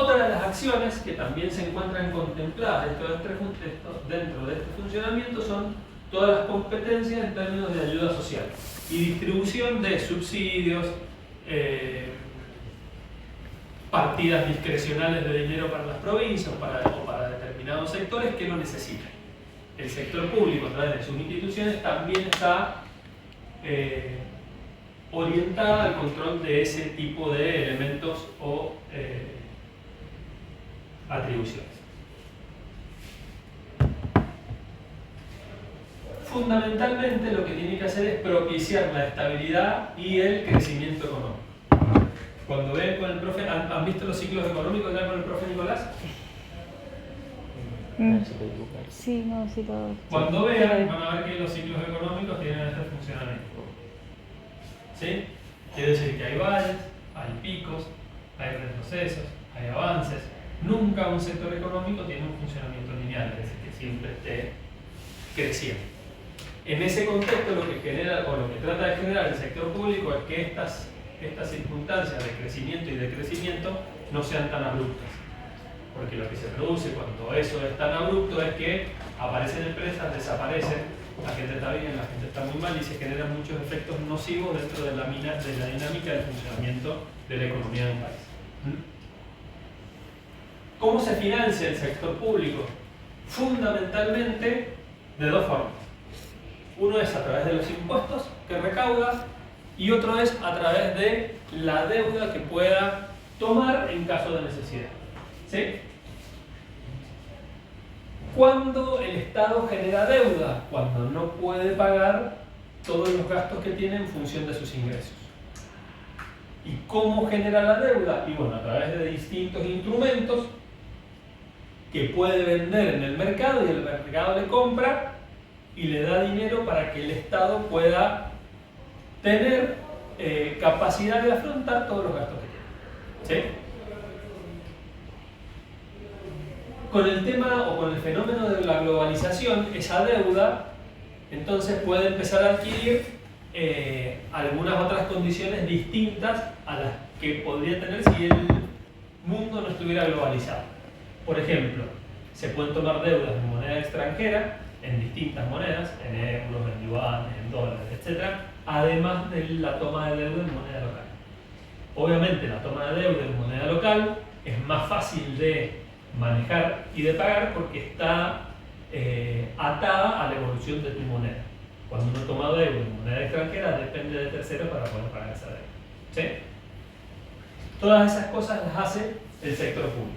Otra de las acciones que también se encuentran contempladas dentro de este funcionamiento son todas las competencias en términos de ayuda social y distribución de subsidios, partidas discrecionales de dinero para las provincias o para determinados sectores que lo necesitan. El sector público, a través de sus instituciones, también está orientada al control de ese tipo de elementos o atribuciones. Fundamentalmente lo que tiene que hacer es propiciar la estabilidad y el crecimiento económico. Cuando ven con el profe, ¿han visto los ciclos económicos ya con el profe Nicolás? Sí, no, sí todo. Cuando vean, van a ver que los ciclos económicos tienen este funcionamiento. ¿Sí? Quiere decir que hay valles, hay picos, hay retrocesos, hay avances. Nunca un sector económico tiene un funcionamiento lineal, es decir, que siempre esté creciendo. En ese contexto lo que genera, o lo que trata de generar el sector público es que estas circunstancias de crecimiento y decrecimiento no sean tan abruptas. Porque lo que se produce cuando eso es tan abrupto es que aparecen empresas, desaparecen, la gente está bien, la gente está muy mal y se generan muchos efectos nocivos dentro de la dinámica del funcionamiento de la economía de un país. ¿Cómo se financia el sector público? Fundamentalmente de dos formas. Uno es a través de los impuestos que recauda y otro es a través de la deuda que pueda tomar en caso de necesidad. ¿Sí? ¿Cuándo el Estado genera deuda? Cuando no puede pagar todos los gastos que tiene en función de sus ingresos. ¿Y cómo genera la deuda? Y bueno, a través de distintos instrumentos que puede vender en el mercado y el mercado le compra y le da dinero para que el Estado pueda tener capacidad de afrontar todos los gastos que tiene. ¿Sí? Con el tema o con el fenómeno de la globalización, esa deuda entonces puede empezar a adquirir algunas otras condiciones distintas a las que podría tener si el mundo no estuviera globalizado. Por ejemplo, se pueden tomar deudas en moneda extranjera, en distintas monedas, en euros, en yuanes, en dólares, etc., además de la toma de deuda en moneda local. Obviamente la toma de deuda en moneda local es más fácil de manejar y de pagar porque está atada a la evolución de tu moneda. Cuando uno toma deuda en moneda extranjera depende de terceros para poder pagar esa deuda. ¿Sí? Todas esas cosas las hace el sector público.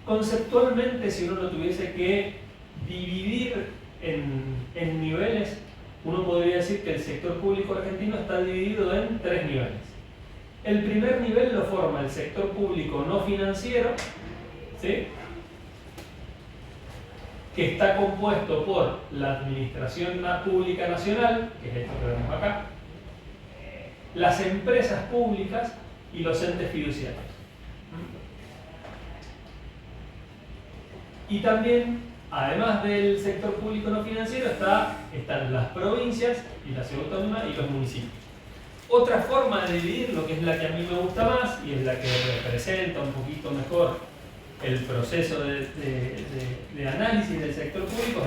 Conceptualmente, si uno lo tuviese que dividir en niveles, uno podría decir que el sector público argentino está dividido en tres niveles. El primer nivel lo forma el sector público no financiero, ¿sí?, que está compuesto por la Administración Pública Nacional, que es esto que vemos acá, las empresas públicas y los entes fiduciarios. Y también, además del sector público no financiero, están las provincias y la ciudad autónoma y los municipios. Otra forma de dividirlo, que es la que a mí me gusta más y es la que representa un poquito mejor el proceso de análisis del sector público,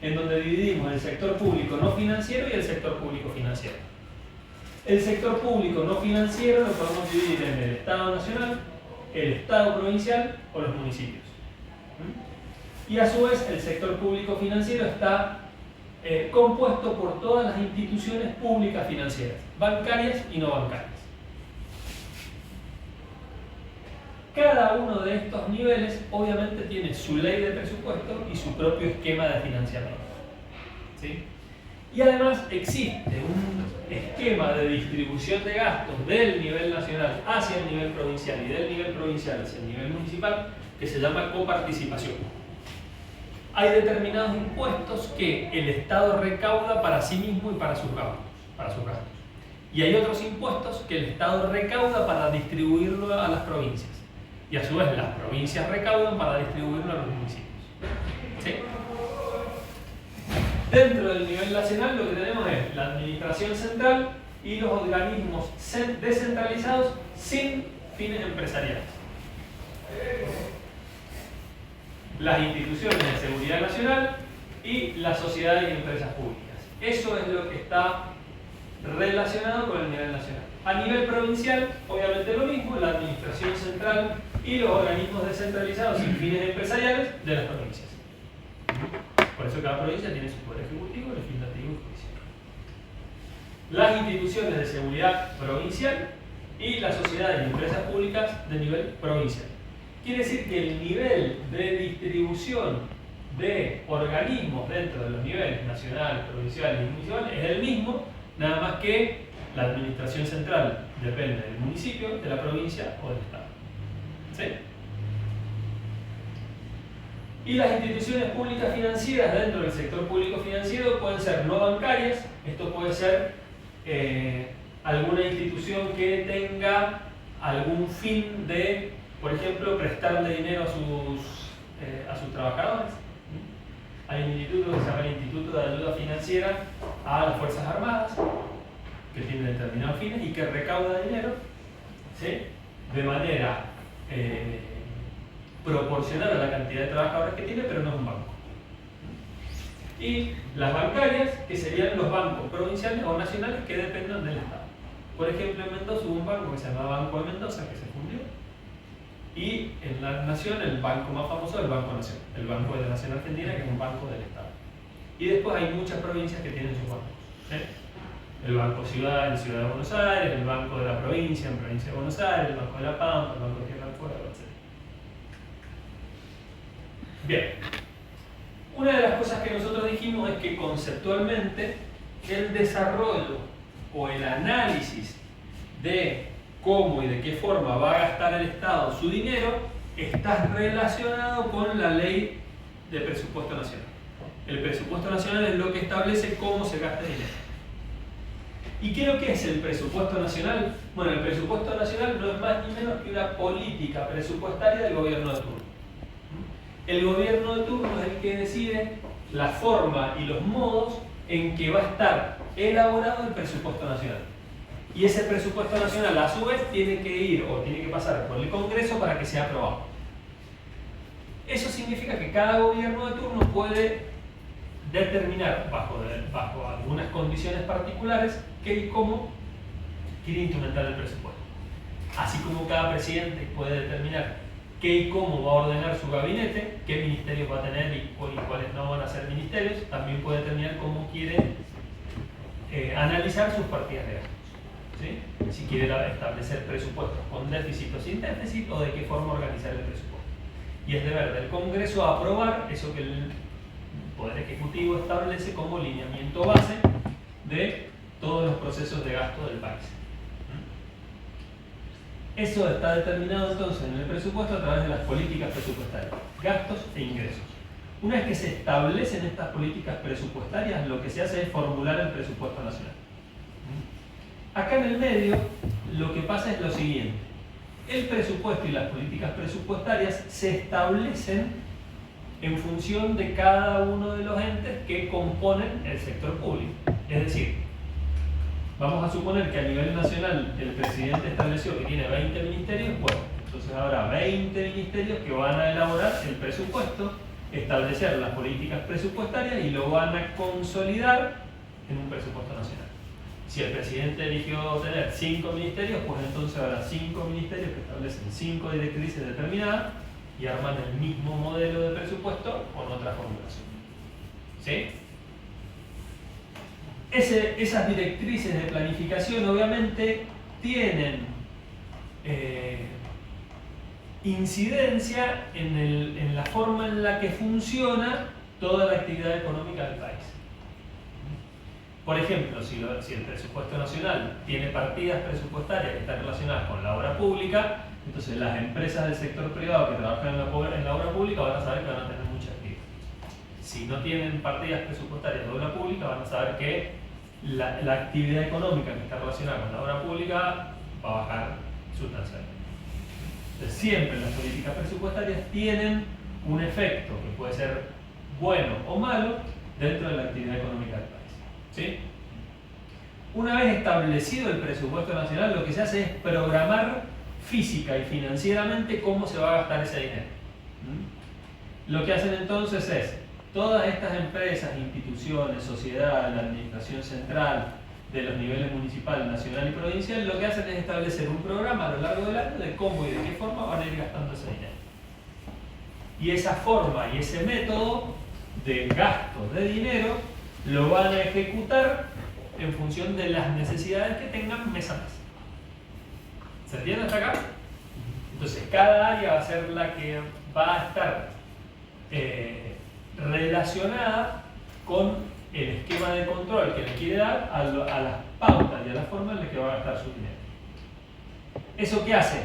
es en donde dividimos el sector público no financiero y el sector público financiero. El sector público no financiero lo podemos dividir en el Estado Nacional, el Estado Provincial o los municipios. Y a su vez el sector público financiero está compuesto por todas las instituciones públicas financieras, bancarias y no bancarias. Cada uno de estos niveles obviamente tiene su ley de presupuesto y su propio esquema de financiamiento. ¿Sí? Y además existe un esquema de distribución de gastos del nivel nacional hacia el nivel provincial y del nivel provincial hacia el nivel municipal que se llama coparticipación. Hay determinados impuestos que el Estado recauda para sí mismo y para sus gastos. Y hay otros impuestos que el Estado recauda para distribuirlo a las provincias. Y a su vez las provincias recaudan para distribuirlo a los municipios. ¿Sí? Dentro del nivel nacional lo que tenemos es la administración central, y los organismos descentralizados sin fines empresariales. Las instituciones de seguridad nacional y las sociedades y empresas públicas. Eso es lo que está relacionado con el nivel nacional. A nivel provincial, obviamente lo mismo, la administración central y los organismos descentralizados sin fines empresariales de las provincias. Por eso cada provincia tiene su poder ejecutivo, legislativo y judicial. Las instituciones de seguridad provincial y las sociedades y empresas públicas de nivel provincial. Quiere decir que el nivel de distribución de organismos dentro de los niveles nacional, provincial y municipal es el mismo, nada más que la administración central depende del municipio, de la provincia o del estado. ¿Sí? Y las instituciones públicas financieras dentro del sector público financiero pueden ser no bancarias. Esto puede ser alguna institución que tenga algún fin de, por ejemplo, prestarle dinero a sus trabajadores. Hay un instituto que se llama el Instituto de Ayuda Financiera a las Fuerzas Armadas, que tiene determinados fines y que recauda dinero, ¿sí?, de manera proporcional a la cantidad de trabajadores que tiene, pero no es un banco. Y las bancarias, que serían los bancos provinciales o nacionales que dependan del Estado. Por ejemplo, en Mendoza hubo un banco que se llamaba Banco de Mendoza, que se fundió. Y en la nación, el banco más famoso es el Banco Nación, el Banco de la Nación Argentina, que es un banco del Estado. Y después hay muchas provincias que tienen sus bancos, ¿sí? El Banco Ciudad en Ciudad de Buenos Aires, el Banco de la Provincia en Provincia de Buenos Aires, el Banco de la Pampa, el Banco de Tierra del Fuego, etc. Bien, una de las cosas que nosotros dijimos es que conceptualmente el desarrollo o el análisis de cómo y de qué forma va a gastar el Estado su dinero está relacionado con la ley de presupuesto nacional. El presupuesto nacional es lo que establece cómo se gasta el dinero. ¿Y qué es lo que es el presupuesto nacional? Bueno, el presupuesto nacional no es más ni menos que una política presupuestaria del gobierno de turno. El gobierno de turno es el que decide la forma y los modos en que va a estar elaborado el presupuesto nacional. Y ese presupuesto nacional, a su vez, tiene que ir o tiene que pasar por el Congreso para que sea aprobado. Eso significa que cada gobierno de turno puede determinar, bajo algunas condiciones particulares, qué y cómo quiere instrumentar el presupuesto. Así como cada presidente puede determinar qué y cómo va a ordenar su gabinete, qué ministerios va a tener y cuáles no van a ser ministerios, también puede determinar cómo quiere analizar sus partidas de gastos. ¿Sí? Si quiere establecer presupuestos con déficit o sin déficit, o de qué forma organizar el presupuesto. Y es deber del Congreso aprobar eso que el Poder Ejecutivo establece como lineamiento base de todos los procesos de gasto del país. Eso está determinado entonces en el presupuesto a través de las políticas presupuestarias, gastos e ingresos. Una vez que se establecen estas políticas presupuestarias, lo que se hace es formular el presupuesto nacional. Acá en el medio, lo que pasa es lo siguiente. El presupuesto y las políticas presupuestarias se establecen en función de cada uno de los entes que componen el sector público. Es decir, vamos a suponer que a nivel nacional el presidente estableció que tiene 20 ministerios, bueno, entonces habrá 20 ministerios que van a elaborar el presupuesto, establecer las políticas presupuestarias y lo van a consolidar en un presupuesto nacional. Si el presidente eligió tener 5 ministerios, pues entonces habrá 5 ministerios que establecen 5 directrices determinadas y arman el mismo modelo de presupuesto con otra formulación. ¿Sí? Esas directrices de planificación obviamente tienen incidencia en la forma en la que funciona toda la actividad económica del país. Por ejemplo, si el presupuesto nacional tiene partidas presupuestarias que están relacionadas con la obra pública, entonces las empresas del sector privado que trabajan en la obra pública van a saber que van a tener mucha actividad. Si no tienen partidas presupuestarias de obra pública, van a saber que la actividad económica que está relacionada con la obra pública va a bajar sustancialmente. Entonces, siempre las políticas presupuestarias tienen un efecto que puede ser bueno o malo dentro de la actividad económica del país. ¿Sí? Una vez establecido el presupuesto nacional, lo que se hace es programar física y financieramente cómo se va a gastar ese dinero. Lo que hacen entonces es, todas estas empresas, instituciones, sociedades, la administración central, de los niveles municipal, nacional y provincial, lo que hacen es establecer un programa a lo largo del año de cómo y de qué forma van a ir gastando ese dinero. Y esa forma y ese método de gasto de dinero lo van a ejecutar en función de las necesidades que tengan mes a mes. ¿Se entiende hasta acá? Entonces cada área va a ser la que va a estar relacionada con el esquema de control que le quiere dar a las pautas y a las formas en las que va a gastar su dinero. ¿Eso qué hace?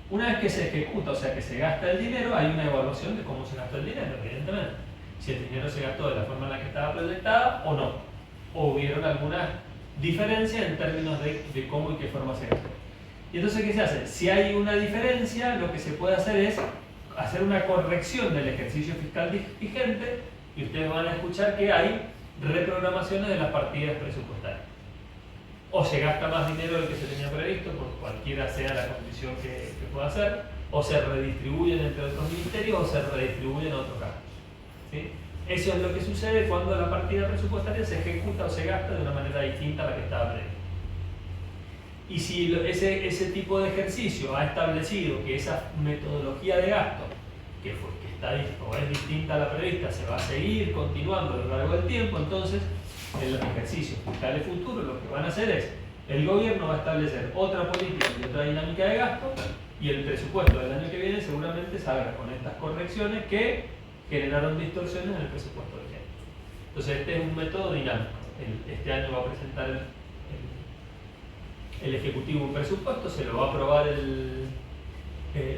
Una vez que se ejecuta, o sea que se gasta el dinero, hay una evaluación de cómo se gastó el dinero, evidentemente. Si el dinero se gastó de la forma en la que estaba proyectada o no. O hubieron alguna diferencia en términos de cómo y qué forma se gastó. Y entonces, ¿qué se hace? Si hay una diferencia, lo que se puede hacer es hacer una corrección del ejercicio fiscal vigente, y ustedes van a escuchar que hay reprogramaciones de las partidas presupuestarias. O se gasta más dinero del que se tenía previsto, por cualquiera sea la condición que pueda ser, o se redistribuyen entre otros ministerios, o se redistribuyen a otros gastos. ¿Sí? Eso es lo que sucede cuando la partida presupuestaria se ejecuta o se gasta de una manera distinta a la que estaba prevista. Y si ese tipo de ejercicio ha establecido que esa metodología de gasto, que está o es distinta a la prevista, se va a seguir continuando a lo largo del tiempo, entonces en los ejercicios fiscales futuros lo que van a hacer es, el gobierno va a establecer otra política y otra dinámica de gasto, y el presupuesto del año que viene seguramente salga con estas correcciones que generaron distorsiones en el presupuesto vigente. Entonces este es un método dinámico. Este año va a presentar el Ejecutivo un presupuesto, se lo va a aprobar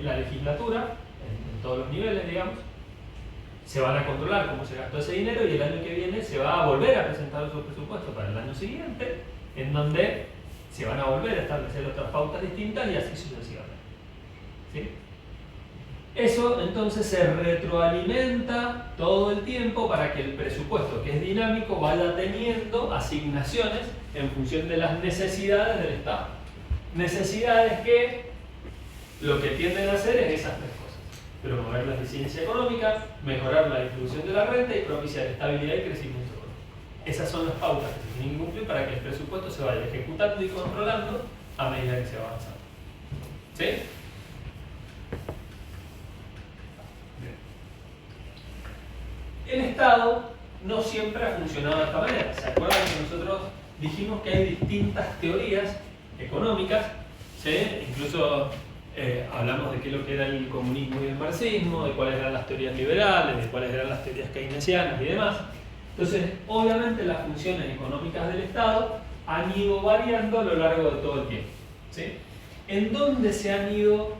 la legislatura en todos los niveles, digamos. Se van a controlar cómo se gastó ese dinero, y el año que viene se va a volver a presentar otro presupuesto para el año siguiente, en donde se van a volver a establecer otras pautas distintas y así sucesivamente. ¿Sí? Eso entonces se retroalimenta todo el tiempo para que el presupuesto, que es dinámico, vaya teniendo asignaciones en función de las necesidades del Estado. Necesidades que lo que tienden a hacer es esas tres cosas: promover la eficiencia económica, mejorar la distribución de la renta y propiciar estabilidad y crecimiento económico. Esas son las pautas que se tienen que cumplir para que el presupuesto se vaya ejecutando y controlando a medida que se va avanzando. ¿Sí? El Estado no siempre ha funcionado de esta manera. ¿Se acuerdan que nosotros dijimos que hay distintas teorías económicas? ¿Sí? Incluso hablamos de qué es lo que era el comunismo y el marxismo, de cuáles eran las teorías liberales, de cuáles eran las teorías keynesianas y demás. Entonces, obviamente las funciones económicas del Estado han ido variando a lo largo de todo el tiempo. ¿Sí? ¿En dónde se han ido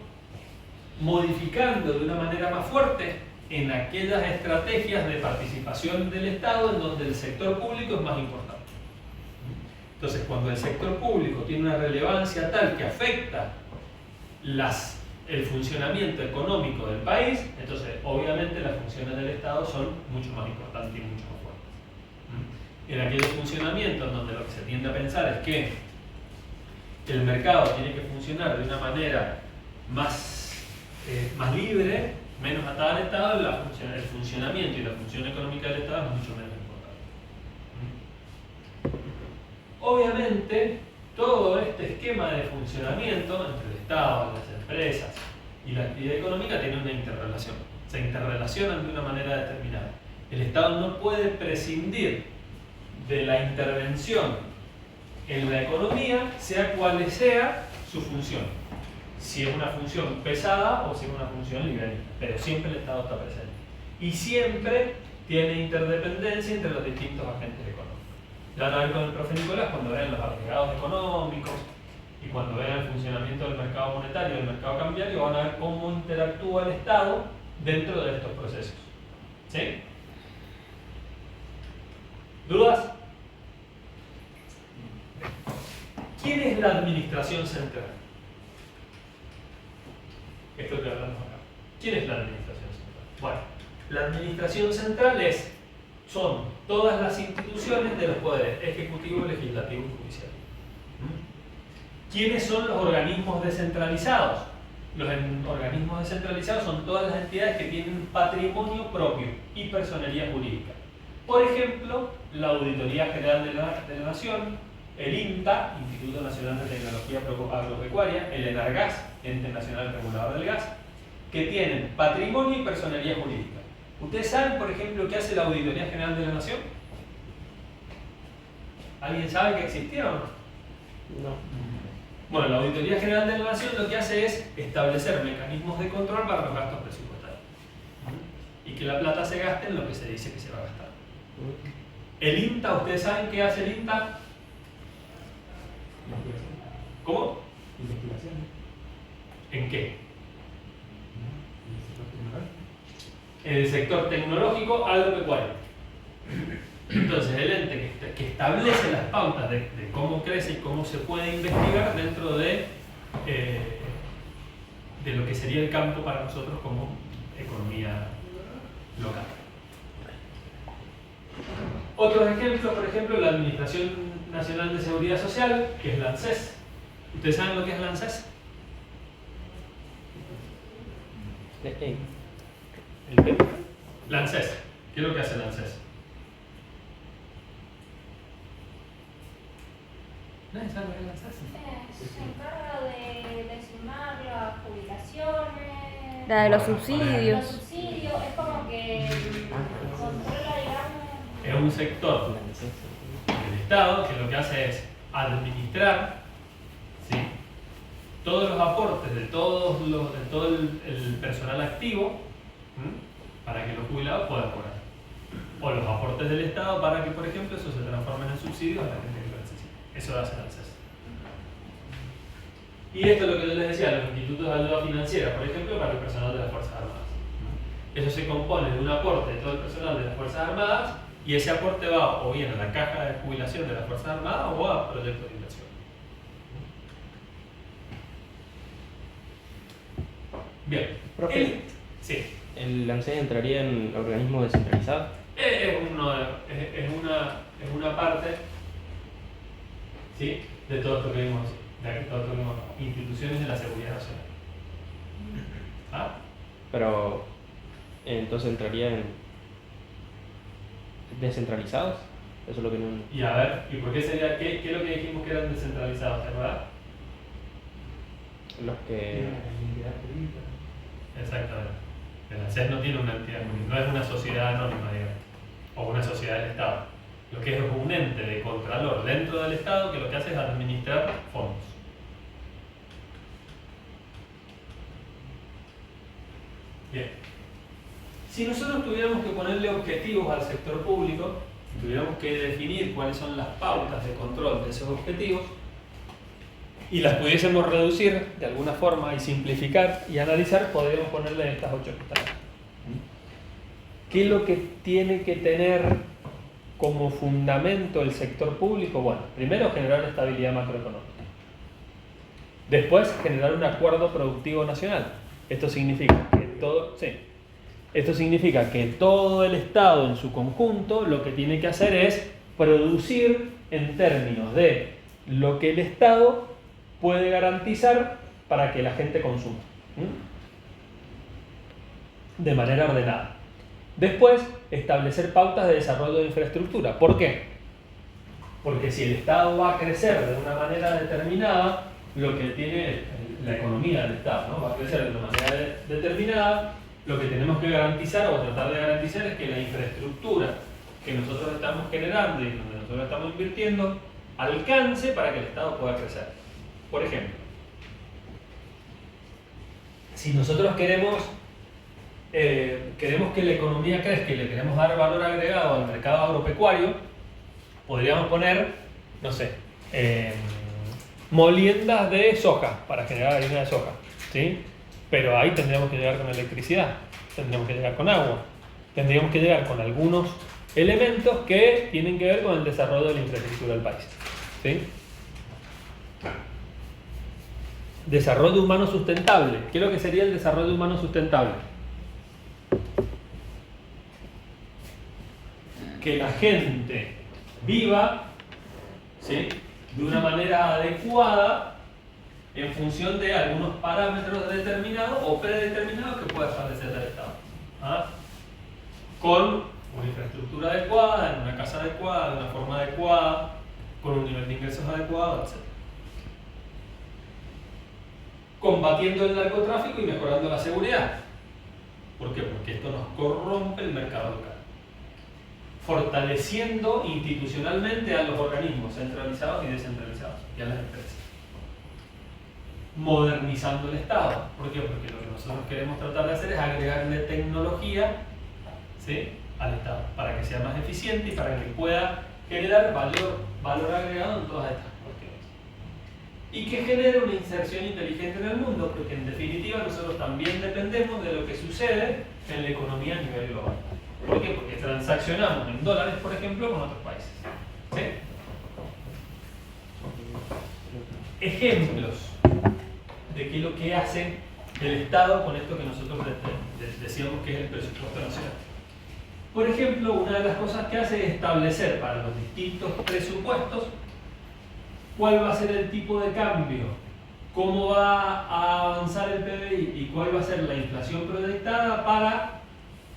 modificando de una manera más fuerte? En aquellas estrategias de participación del Estado en donde el sector público es más importante. Entonces, cuando el sector público tiene una relevancia tal que afecta el funcionamiento económico del país, entonces obviamente las funciones del Estado son mucho más importantes y mucho más fuertes. En aquellos funcionamientos donde lo que se tiende a pensar es que el mercado tiene que funcionar de una manera más libre, menos atada al Estado, el funcionamiento y la función económica del Estado es mucho menos importante. Obviamente, todo este esquema de funcionamiento entre el Estado, las empresas y la actividad económica tiene una interrelación. Se interrelacionan de una manera determinada. El Estado no puede prescindir de la intervención en la economía, sea cual sea su función. Si es una función pesada o si es una función liberalista, pero siempre el Estado está presente. Y siempre tiene interdependencia entre los distintos agentes económicos. Ya van a ver con el profe Nicolás cuando vean los agregados económicos y cuando vean el funcionamiento del mercado monetario y del mercado cambiario, van a ver cómo interactúa el Estado dentro de estos procesos. ¿Sí? ¿Dudas? ¿Quién es la administración central? Esto que hablamos acá. ¿Quién es la administración central? Bueno, la administración central son todas las instituciones de los poderes ejecutivo, legislativo y judicial. ¿Quiénes son los organismos descentralizados? Los organismos descentralizados son todas las entidades que tienen patrimonio propio y personería jurídica. Por ejemplo, la Auditoría General de la Nación, el INTA, Instituto Nacional de Tecnología Agropecuaria, el ENARGAS, Ente Nacional Regulador del Gas, que tienen patrimonio y personería jurídica. ¿Ustedes saben, por ejemplo, qué hace la Auditoría General de la Nación? ¿Alguien sabe que existía o no? No. Bueno, la Auditoría General de la Nación lo que hace es establecer mecanismos de control para los gastos presupuestarios. Y que la plata se gaste en lo que se dice que se va a gastar. El INTA, ¿ustedes saben qué hace el INTA? ¿Cómo? Investigación. ¿En qué? En el sector tecnológico agropecuario. Entonces, el ente que establece las pautas de cómo crece y cómo se puede investigar dentro de lo que sería el campo para nosotros como economía local. Otros ejemplos, por ejemplo, la Administración Nacional de Seguridad Social, que es la ANSES. ¿Ustedes saben lo que es la ANSES? ¿El qué? La ANSES. ¿Qué es lo que hace la ANSES? ¿Nadie sabe lo que es la ANSES? Se encarga de designar las jubilaciones. La de los Los subsidios. subsidios, es como que controla, digamos. Es un sector del Estado que lo que hace es administrar, ¿sí?, todos los aportes de todo el personal activo, para que los jubilados puedan cobrar. O los aportes del Estado para que, por ejemplo, eso se transforme en subsidios a la gente que lo necesita. Eso hace el ANSES. Y esto es lo que yo les decía, los institutos de ayuda financiera, por ejemplo, para el personal de las Fuerzas Armadas. Eso se compone de un aporte de todo el personal de las Fuerzas Armadas, y ese aporte va o bien a la caja de jubilación de las Fuerzas Armadas o a proyectos de inversión. Bien. Profe. Sí. ¿El ANSES entraría en organismos descentralizados? Es una parte, ¿sí?, de todo esto que vimos, instituciones de la seguridad nacional. ¿Ah? Pero, entonces entraría en descentralizados. Eso es lo que no. Y a ver, ¿y por qué sería, qué es lo que dijimos que eran descentralizados, verdad? Los que. Exactamente. El ANSES no tiene una entidad jurídica, no es una sociedad anónima, digamos, o una sociedad del Estado. Lo que es un ente de contralor dentro del Estado que lo que hace es administrar fondos. Bien. Si nosotros tuviéramos que ponerle objetivos al sector público, tuviéramos que definir cuáles son las pautas de control de esos objetivos y las pudiésemos reducir de alguna forma y simplificar y analizar, podríamos ponerle estas 8 que están. ¿Qué es lo que tiene que tener como fundamento el sector público? Bueno, primero generar estabilidad macroeconómica. Después generar un acuerdo productivo nacional. Esto significa que todo el Estado en su conjunto lo que tiene que hacer es producir en términos de lo que el Estado puede garantizar para que la gente consuma, de manera ordenada. Después, establecer pautas de desarrollo de infraestructura. ¿Por qué? Porque si el Estado va a crecer de una manera determinada, lo que tiene la economía del Estado, ¿no?, va a crecer de una manera determinada, lo que tenemos que garantizar o tratar de garantizar es que la infraestructura que nosotros estamos generando y donde nosotros estamos invirtiendo alcance para que el Estado pueda crecer. Por ejemplo, si nosotros queremos que la economía crezca y le queremos dar valor agregado al mercado agropecuario, podríamos poner, no sé, moliendas de soja para generar harina de soja, ¿sí? Pero ahí tendríamos que llegar con electricidad, tendríamos que llegar con agua, tendríamos que llegar con algunos elementos que tienen que ver con el desarrollo de la infraestructura del país, ¿sí? Desarrollo humano sustentable. ¿Qué es lo que sería el desarrollo humano sustentable? Que la gente viva, ¿sí?, de una manera adecuada en función de algunos parámetros determinados o predeterminados que pueda establecer el Estado. ¿Ah? Con una infraestructura adecuada, en una casa adecuada, de una forma adecuada, con un nivel de ingresos adecuado, etc. Combatiendo el narcotráfico y mejorando la seguridad. ¿Por qué? Porque esto nos corrompe el mercado local. Fortaleciendo institucionalmente a los organismos centralizados y descentralizados y a las empresas. Modernizando el Estado. ¿Por qué? Porque lo que nosotros queremos tratar de hacer es agregarle tecnología, ¿sí?, al Estado para que sea más eficiente y para que pueda generar valor agregado en todas estas cuestiones. Y que genere una inserción inteligente en el mundo, porque en definitiva nosotros también dependemos de lo que sucede en la economía a nivel global. ¿Por qué? Porque transaccionamos en dólares, por ejemplo, con otros países. ¿Sí? Ejemplos de qué es lo que hace el Estado con esto que nosotros decíamos que es el presupuesto nacional. Por ejemplo, una de las cosas que hace es establecer para los distintos presupuestos cuál va a ser el tipo de cambio, cómo va a avanzar el PBI y cuál va a ser la inflación proyectada para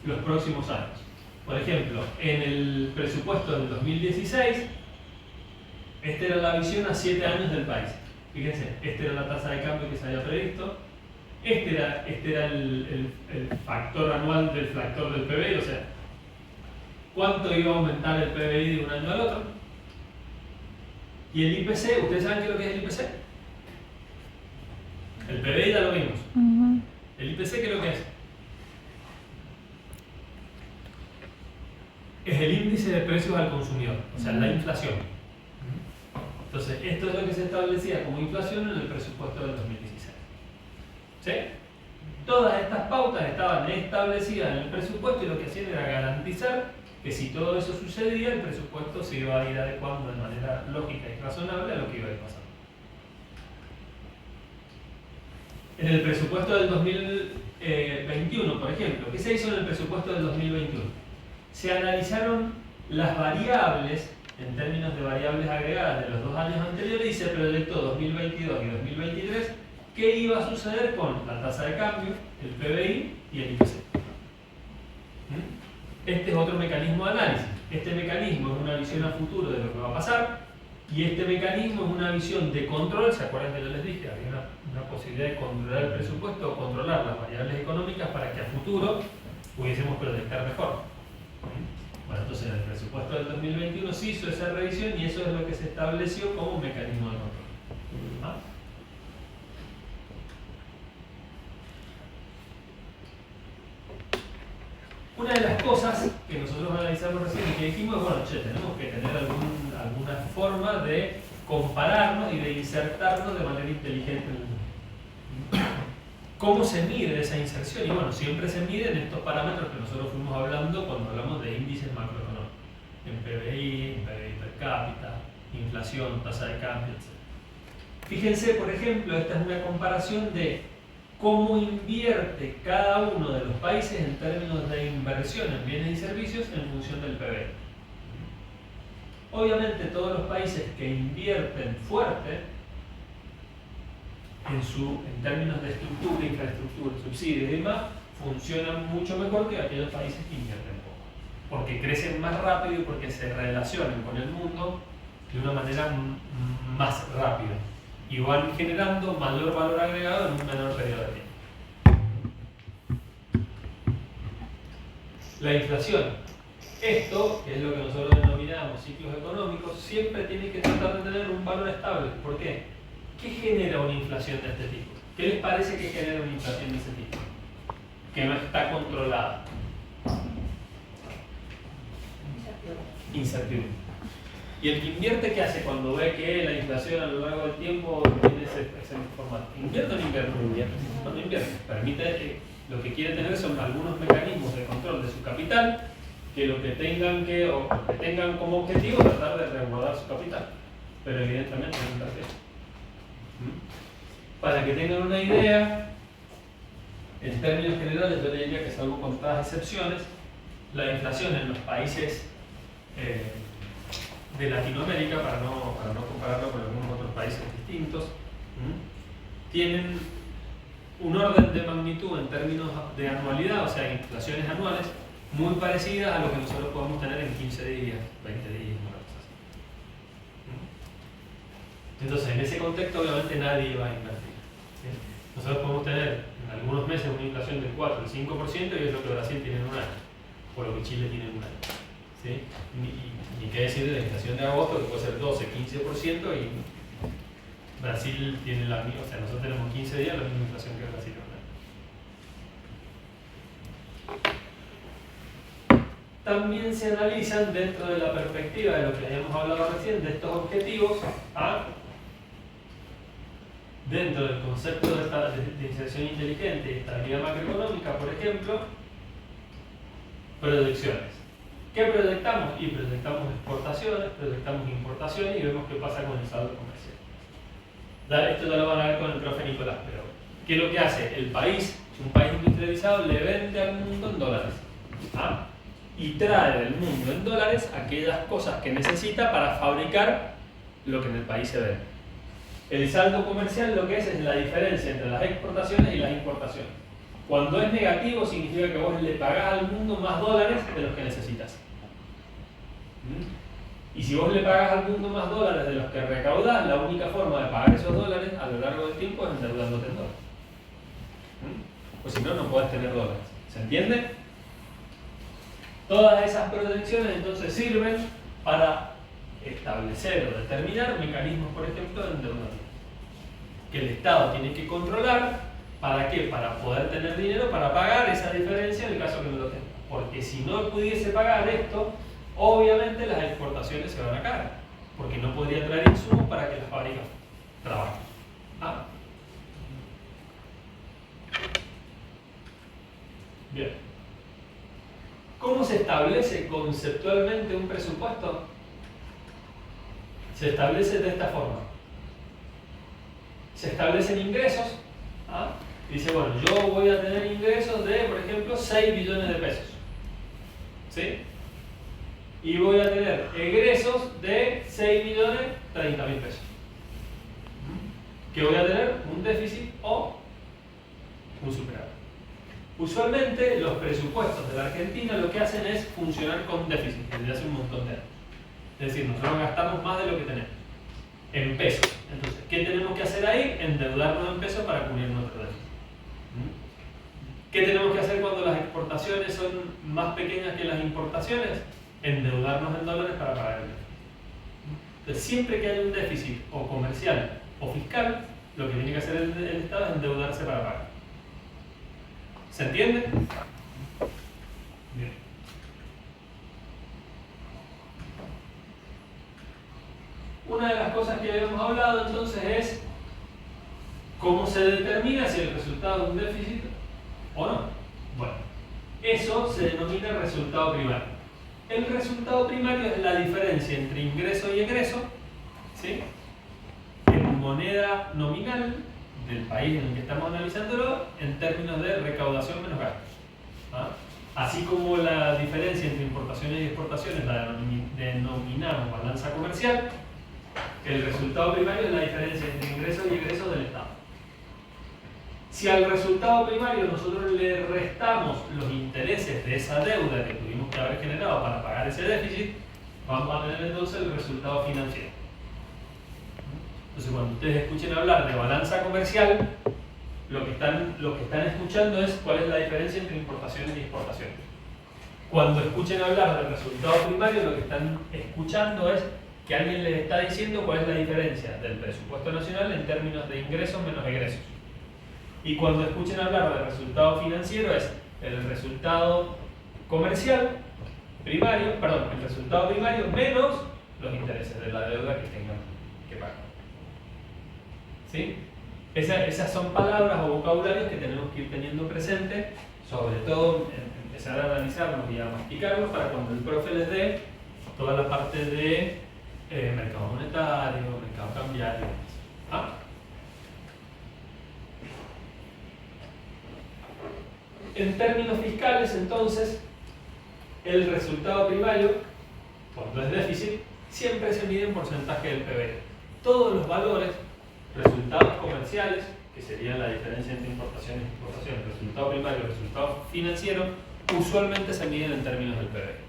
los próximos años. Por ejemplo, en el presupuesto del 2016, esta era la visión a 7 años del país. Fíjense, esta era la tasa de cambio que se había previsto, este era el factor anual del factor del PBI, o sea, cuánto iba a aumentar el PBI de un año al otro. Y el IPC, ¿ustedes saben qué es lo que es el IPC? El PBI ya lo vimos. ¿El IPC qué es lo que es? Es el índice de precios al consumidor, o sea, la inflación. Entonces, esto es lo que se establecía como inflación en el presupuesto del 2016. ¿Sí? Todas estas pautas estaban establecidas en el presupuesto y lo que hacían era garantizar que si todo eso sucedía, el presupuesto se iba a ir adecuando de manera lógica y razonable a lo que iba a ir pasando. En el presupuesto del 2021, por ejemplo, ¿qué se hizo en el presupuesto del 2021? Se analizaron las variables, en términos de variables agregadas de los 2 años anteriores, y se proyectó 2022 y 2023 qué iba a suceder con la tasa de cambio, el PBI y el IPC. Este es otro mecanismo de análisis. Este mecanismo es una visión a futuro de lo que va a pasar, y este mecanismo es una visión de control. ¿Se acuerdan que yo les dije? Había una posibilidad de controlar el presupuesto o controlar las variables económicas para que a futuro pudiésemos proyectar mejor. Bueno, entonces en el presupuesto del 2021 se hizo esa revisión y eso es lo que se estableció como un mecanismo de control. ¿Ah? Una de las cosas que nosotros analizamos recién y que dijimos, bueno, tenemos que tener alguna forma de compararnos y de insertarnos de manera inteligente en el mundo. ¿Cómo se mide esa inserción? Y bueno, siempre se miden estos parámetros que nosotros fuimos hablando cuando hablamos de índices macroeconómicos. En PBI per cápita, inflación, tasa de cambio, etc. Fíjense, por ejemplo, esta es una comparación de cómo invierte cada uno de los países en términos de inversión en bienes y servicios en función del PBI. Obviamente todos los países que invierten fuerte en términos de estructura, infraestructura, subsidios y demás, funcionan mucho mejor que aquellos países que invierten poco. Porque crecen más rápido y porque se relacionan con el mundo de una manera más rápida. Y van generando mayor valor agregado en un menor periodo de tiempo. La inflación. Esto, que es lo que nosotros denominamos ciclos económicos, siempre tiene que tratar de tener un valor estable. ¿Por qué? ¿Qué genera una inflación de este tipo? ¿Qué les parece que genera una inflación de ese tipo? Que no está controlada. Incertidumbre. ¿Y el que invierte qué hace cuando ve que la inflación a lo largo del tiempo tiene ese formato? ¿Invierte o no invierte? No invierte. Permite que lo que quiere tener son algunos mecanismos de control de su capital que lo que tengan como objetivo tratar de resguardar su capital. Pero evidentemente no invierte. Para que tengan una idea, en términos generales yo diría que, salvo contadas excepciones, la inflación en los países de Latinoamérica, para no compararlo con algunos otros países distintos, tienen un orden de magnitud en términos de anualidad, o sea, inflaciones anuales, muy parecidas a lo que nosotros podemos tener en 15 días, 20 días, una cosa así. Entonces, en ese contexto, obviamente nadie va a invertir. ¿Sí? Nosotros podemos tener en algunos meses una inflación del 4, del 5%, y es lo que Brasil tiene en un año, o lo que Chile tiene en un año. ¿Sí? Ni qué decir de la inflación de agosto, que puede ser 12, 15%, y Brasil tiene la misma, o sea, nosotros tenemos 15 días la misma inflación que Brasil. También se analizan dentro de la perspectiva de lo que habíamos hablado recién, de estos objetivos, dentro del concepto de inserción inteligente y estabilidad macroeconómica, por ejemplo, proyecciones. ¿Qué proyectamos? Y proyectamos exportaciones, proyectamos importaciones y vemos qué pasa con el saldo comercial. Esto ya lo van a ver con el profe Nicolás, pero ¿qué es lo que hace? El país, un país industrializado, le vende al mundo en dólares. Y trae del mundo en dólares aquellas cosas que necesita para fabricar lo que en el país se vende. El saldo comercial lo que es la diferencia entre las exportaciones y las importaciones. Cuando es negativo significa que vos le pagás al mundo más dólares de los que necesitas. Y si vos le pagás al mundo más dólares de los que recaudás, la única forma de pagar esos dólares a lo largo del tiempo es endeudándote en dólares. Pues si no, no podés tener dólares. ¿Se entiende? Todas esas proyecciones entonces sirven para establecer o determinar mecanismos, por ejemplo, de endeudamiento, que el Estado tiene que controlar. ¿Para qué? Para poder tener dinero para pagar esa diferencia en el caso que no lo tenga. Porque si no pudiese pagar esto, obviamente las exportaciones se van a caer, porque no podría traer insumos para que las fábricas trabajen. Bien. ¿Cómo se establece conceptualmente un presupuesto? Se establece de esta forma. Se establecen ingresos. Dice, bueno, yo voy a tener ingresos de, por ejemplo, 6 billones de pesos. ¿Sí? Y voy a tener egresos de 6 millones 30 mil pesos. Que voy a tener un déficit o un superávit. Usualmente los presupuestos de la Argentina lo que hacen es funcionar con déficit desde hace un montón de años. Es decir, nosotros gastamos más de lo que tenemos en pesos. Entonces, ¿qué tenemos que hacer ahí? Endeudarnos en pesos para cubrir nuestro déficit. ¿Qué tenemos que hacer cuando las exportaciones son más pequeñas que las importaciones? Endeudarnos en dólares para pagar el déficit. Entonces, siempre que haya un déficit o comercial o fiscal, lo que tiene que hacer el Estado es endeudarse para pagar. ¿Se entiende? Bien. Una de las cosas que habíamos hablado entonces es cómo se determina si el resultado es un déficit o no. Bueno, eso se denomina resultado primario. El resultado primario es la diferencia entre ingreso y egreso, ¿sí? En moneda nominal del país en el que estamos analizándolo, en términos de recaudación menos gastos. Así como la diferencia entre importaciones y exportaciones la denominamos balanza comercial, el resultado primario es la diferencia entre ingresos y egresos del Estado. Si al resultado primario nosotros le restamos los intereses de esa deuda que tuvimos que haber generado para pagar ese déficit, vamos a tener entonces el resultado financiero. Entonces, cuando ustedes escuchen hablar de balanza comercial, lo que están escuchando es cuál es la diferencia entre importaciones y exportaciones. Cuando escuchen hablar del resultado primario, lo que están escuchando es que alguien les está diciendo cuál es la diferencia del presupuesto nacional en términos de ingresos menos egresos. Y cuando escuchen hablar del resultado financiero es el resultado comercial primario, perdón, el resultado primario menos los intereses de la deuda que tengan que pagar. ¿Sí? Esas son palabras o vocabularios que tenemos que ir teniendo presente, sobre todo empezar a analizarlos y a masticarlos para cuando el profe les dé toda la parte de mercado monetario, mercado cambiario. En términos fiscales, entonces, el resultado primario, cuando es déficit, siempre se mide en porcentaje del PBI. Todos los valores resultados comerciales, que sería la diferencia entre importación y exportación, resultado primario y resultado financiero, usualmente se miden en términos del PBI.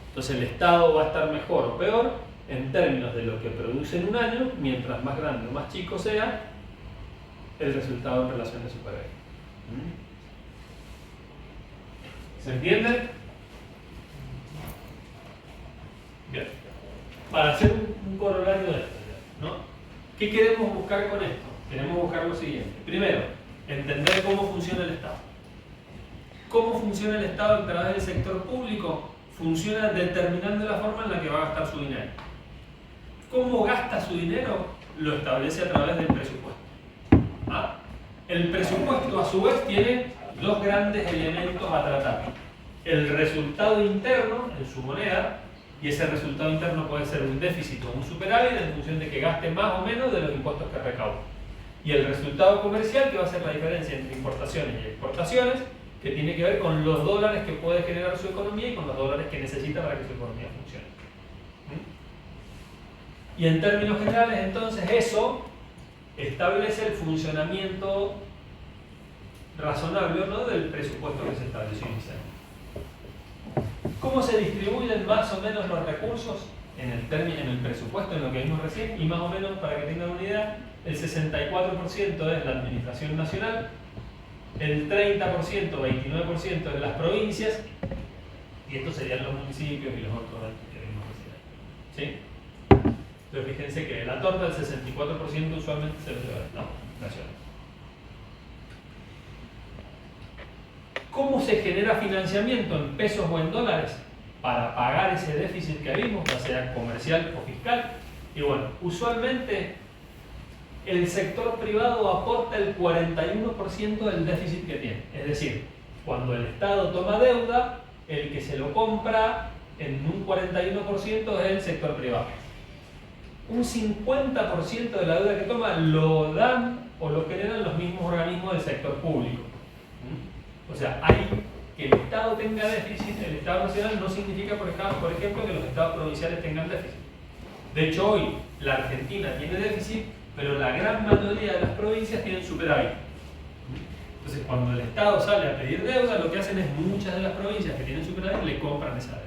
Entonces el Estado va a estar mejor o peor en términos de lo que produce en un año, mientras más grande o más chico sea el resultado en relación a su PBI. ¿Se entiende? Bien. Para hacer un corolario de esto, ¿no? ¿Qué queremos buscar con esto? Queremos buscar lo siguiente. Primero, entender cómo funciona el Estado. ¿Cómo funciona el Estado a través del sector público? Funciona determinando la forma en la que va a gastar su dinero. ¿Cómo gasta su dinero? Lo establece a través del presupuesto. ¿Ah? El presupuesto, a su vez, tiene dos grandes elementos a tratar. El resultado interno en su moneda, y ese resultado interno puede ser un déficit o un superávit en función de que gaste más o menos de los impuestos que recauda. Y el resultado comercial, que va a ser la diferencia entre importaciones y exportaciones, que tiene que ver con los dólares que puede generar su economía y con los dólares que necesita para que su economía funcione. Y en términos generales, entonces, eso establece el funcionamiento razonable o no del presupuesto que se estableció inicialmente. ¿Cómo se distribuyen más o menos los recursos en el presupuesto, en lo que vimos recién? Y más o menos, para que tengan una idea, el 64% es la administración nacional, el 30%, 29% es las provincias, y estos serían los municipios y los otros que vimos recién. ¿Sí? Entonces fíjense que la torta del 64% usualmente se lo lleva el Estado nacional. ¿Cómo se genera financiamiento en pesos o en dólares para pagar ese déficit que vimos, ya sea comercial o fiscal? Y bueno, usualmente el sector privado aporta el 41% del déficit que tiene. Es decir, cuando el Estado toma deuda, el que se lo compra en un 41% es el sector privado. Un 50% de la deuda que toma lo dan o lo generan los mismos organismos del sector público. O sea, que el Estado tenga déficit, el Estado nacional, no significa, por ejemplo, que los Estados provinciales tengan déficit. De hecho, hoy la Argentina tiene déficit, pero la gran mayoría de las provincias tienen superávit. Entonces, cuando el Estado sale a pedir deuda, lo que hacen es muchas de las provincias que tienen superávit le compran esa deuda.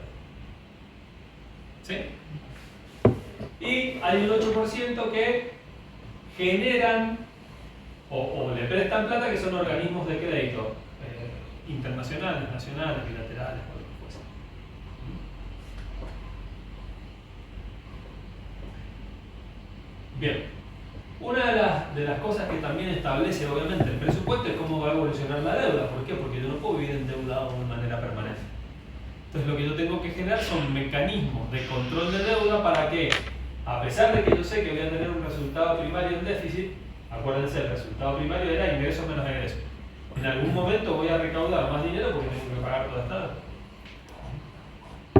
¿Sí? Y hay un 8% que generan o le prestan plata, que son organismos de crédito internacionales, nacionales, bilaterales, o lo que fuese. Bien, una de las cosas que también establece obviamente el presupuesto es cómo va a evolucionar la deuda. ¿Por qué? Porque yo no puedo vivir endeudado de manera permanente. Entonces lo que yo tengo que generar son mecanismos de control de deuda para que, a pesar de que yo sé que voy a tener un resultado primario en déficit, acuérdense, el resultado primario era ingresos menos egresos. En algún momento voy a recaudar más dinero porque tengo que pagar toda esta deuda.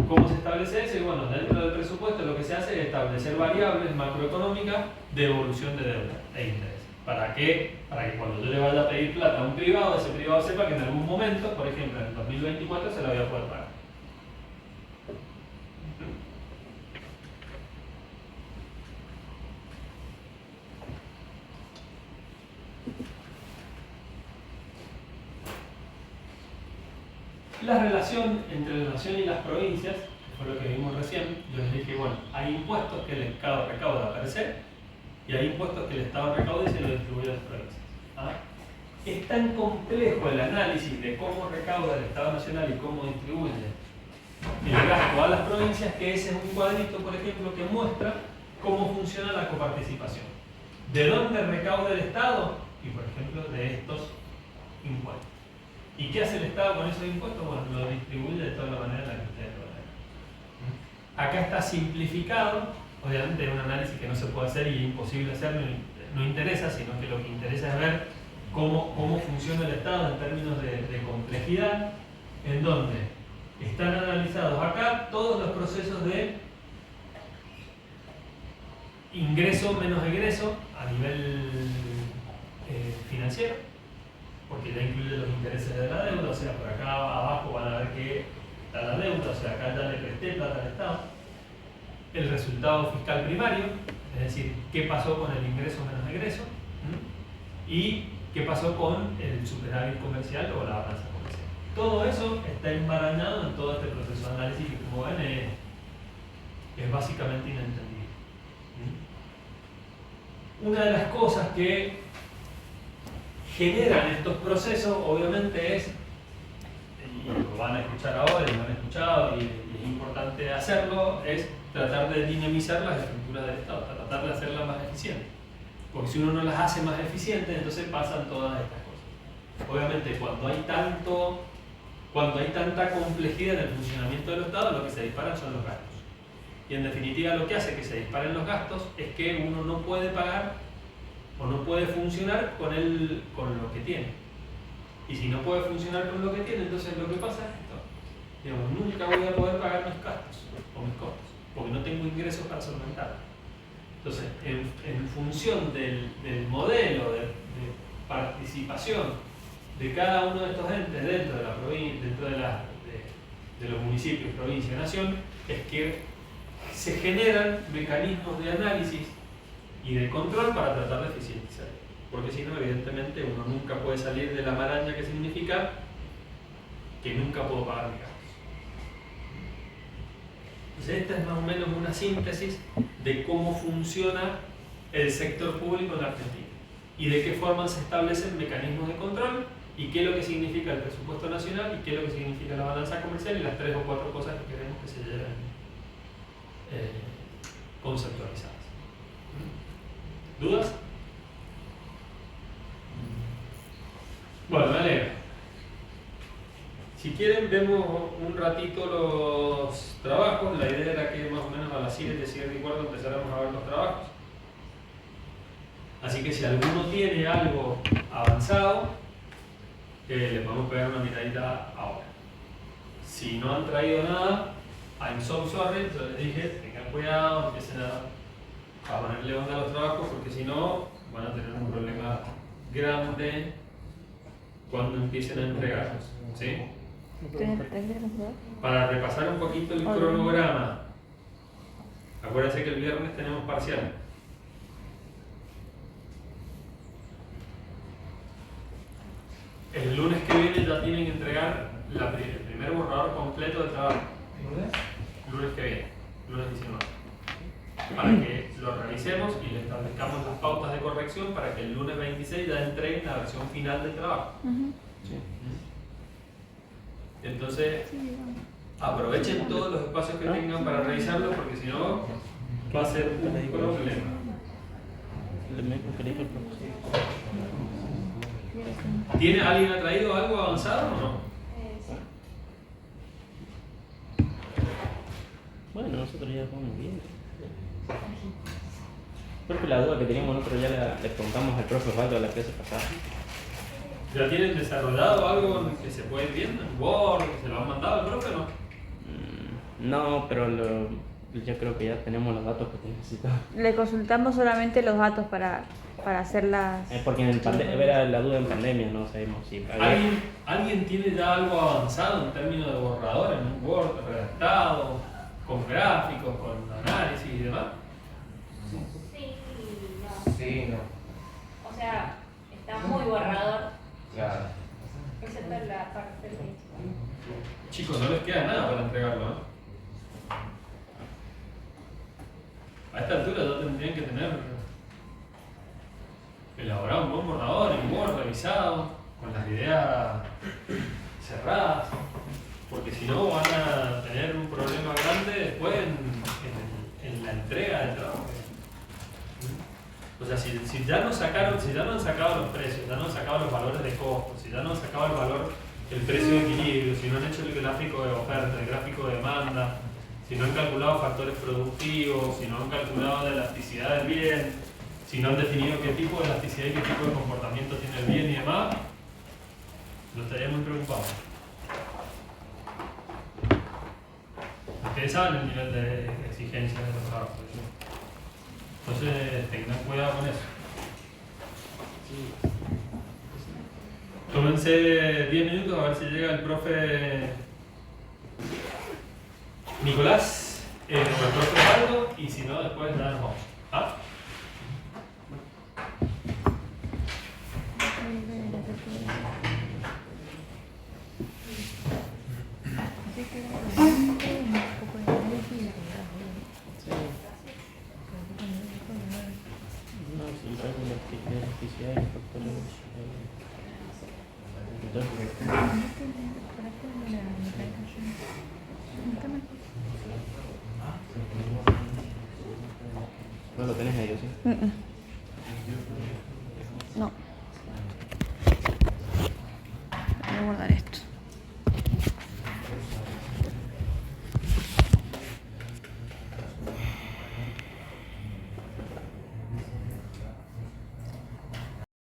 ¿Cómo se establece eso? Y bueno, dentro del presupuesto lo que se hace es establecer variables macroeconómicas de evolución de deuda e interés. ¿Para qué? Para que cuando yo le vaya a pedir plata a un privado, ese privado sepa que en algún momento, por ejemplo en el 2024, se la voy a poder pagar. La relación entre la nación y las provincias, que fue lo que vimos recién, yo les dije, bueno, hay impuestos que el Estado recauda per se y hay impuestos que el Estado recauda y se los distribuye a las provincias. ¿Ah? Es tan complejo el análisis de cómo recauda el Estado Nacional y cómo distribuye el gasto a las provincias, que ese es un cuadrito, por ejemplo, que muestra cómo funciona la coparticipación. ¿De dónde recauda el Estado? Y, por ejemplo, de estos impuestos. ¿Y qué hace el Estado con esos impuestos? Bueno, lo distribuye de toda la manera en la que ustedes lo ven. Acá está simplificado, obviamente es un análisis que no se puede hacer y es imposible hacerlo, no interesa, sino que lo que interesa es ver cómo funciona el Estado en términos de complejidad, en donde están analizados acá todos los procesos de ingreso menos egreso a nivel financiero, porque ya incluye los intereses de la deuda, o sea, por acá abajo van a ver que está la deuda, o sea, acá ya le presté plata al Estado. El resultado fiscal primario, es decir, qué pasó con el ingreso menos egreso, y qué pasó con el superávit comercial o la balanza comercial. Todo eso está enmarañado en todo este proceso de análisis que, como ven, es básicamente inentendible. Una de las cosas que generan estos procesos, obviamente, es, y lo van a escuchar ahora, y lo han escuchado, y es importante hacerlo, es tratar de dinamizar las estructuras del Estado, tratar de hacerlas más eficientes. Porque si uno no las hace más eficientes, entonces pasan todas estas cosas. Obviamente, cuando hay tanta complejidad en el funcionamiento del Estado, lo que se disparan son los gastos. Y en definitiva, lo que hace que se disparen los gastos es que uno no puede pagar o no puede funcionar con lo que tiene. Y si no puede funcionar con lo que tiene, entonces lo que pasa es esto. Digamos, nunca voy a poder pagar mis gastos o mis costos, porque no tengo ingresos para solventarlo. Entonces, en función del modelo de participación de cada uno de estos entes dentro de la provincia, dentro de los municipios, provincia y nación, es que se generan mecanismos de análisis y de control para tratar de eficientizar. Porque si no, evidentemente, uno nunca puede salir de la maraña que significa que nunca puedo pagar mis gastos. Entonces, esta es más o menos una síntesis de cómo funciona el sector público en la Argentina y de qué forma se establecen mecanismos de control y qué es lo que significa el presupuesto nacional y qué es lo que significa la balanza comercial y las 3 o 4 cosas que queremos que se lleven conceptualizadas. ¿Dudas? Bueno, me alegro. Si quieren, vemos un ratito los trabajos. La idea era que más o menos a las 7 y cuarto empezáramos a ver los trabajos. Así que si alguno tiene algo avanzado, le podemos pegar una miradita ahora. Si no han traído nada, I'm so sorry, yo les dije, tengan cuidado, empiecen a ponerle onda a los trabajos, porque si no, van a tener un problema grande cuando empiecen a entregarlos. ¿Sí? Para repasar un poquito el cronograma, acuérdense que el viernes tenemos parcial. El lunes que viene ya tienen que entregar el primer borrador completo de trabajo. Lunes que viene, lunes 19. Para que lo revisemos y le establezcamos las pautas de corrección para que el lunes 26 ya entreguen la versión final del trabajo. Sí. Entonces, aprovechen todos los espacios que tengan para revisarlo, porque si no, va a ser un problema. ¿Tiene alguien ha traído algo avanzado o no? Sí. Bueno, nosotros ya vamos bien. Creo que la duda que teníamos nosotros ya le preguntamos al profe Osvaldo la clase pasada. ¿Ya tienen desarrollado algo que se puede ir viendo en Word, que se lo han mandado al profe o no? No, pero yo creo que ya tenemos los datos que necesitamos. Le consultamos solamente los datos para hacer las... Porque era la duda en pandemia, no sabemos si... ¿Alguien tiene ya algo avanzado en términos de borrador, en un Word redactado, con gráficos, con análisis y demás? Sí, no. Sí, no. O sea, está muy borrador, Claro. excepto la parte del hecho. Chicos, no les queda nada para entregarlo, ¿no? A esta altura ya tendrían que tener elaborado un buen borrador en Word revisado, con las ideas cerradas, porque si no van a tener un problema grande después en la entrega del trabajo. O sea, si ya no han sacado los precios, ya no han sacado los valores de costo, si ya no han sacado el precio de equilibrio, si no han hecho el gráfico de oferta, el gráfico de demanda, si no han calculado factores productivos, si no han calculado la elasticidad del bien, si no han definido qué tipo de elasticidad y qué tipo de comportamiento tiene el bien y demás, yo estaría muy preocupado. Ustedes saben el nivel de exigencia de los trabajos. Entonces tengan cuidado con eso. Tómense 10 minutos a ver si llega el profe Nicolás o el profe Aldo, y si no, después ya nos vamos. ¿Ah? velocidad y los factores. No lo tenés ahí, ¿o sí? No. Voy a guardar esto.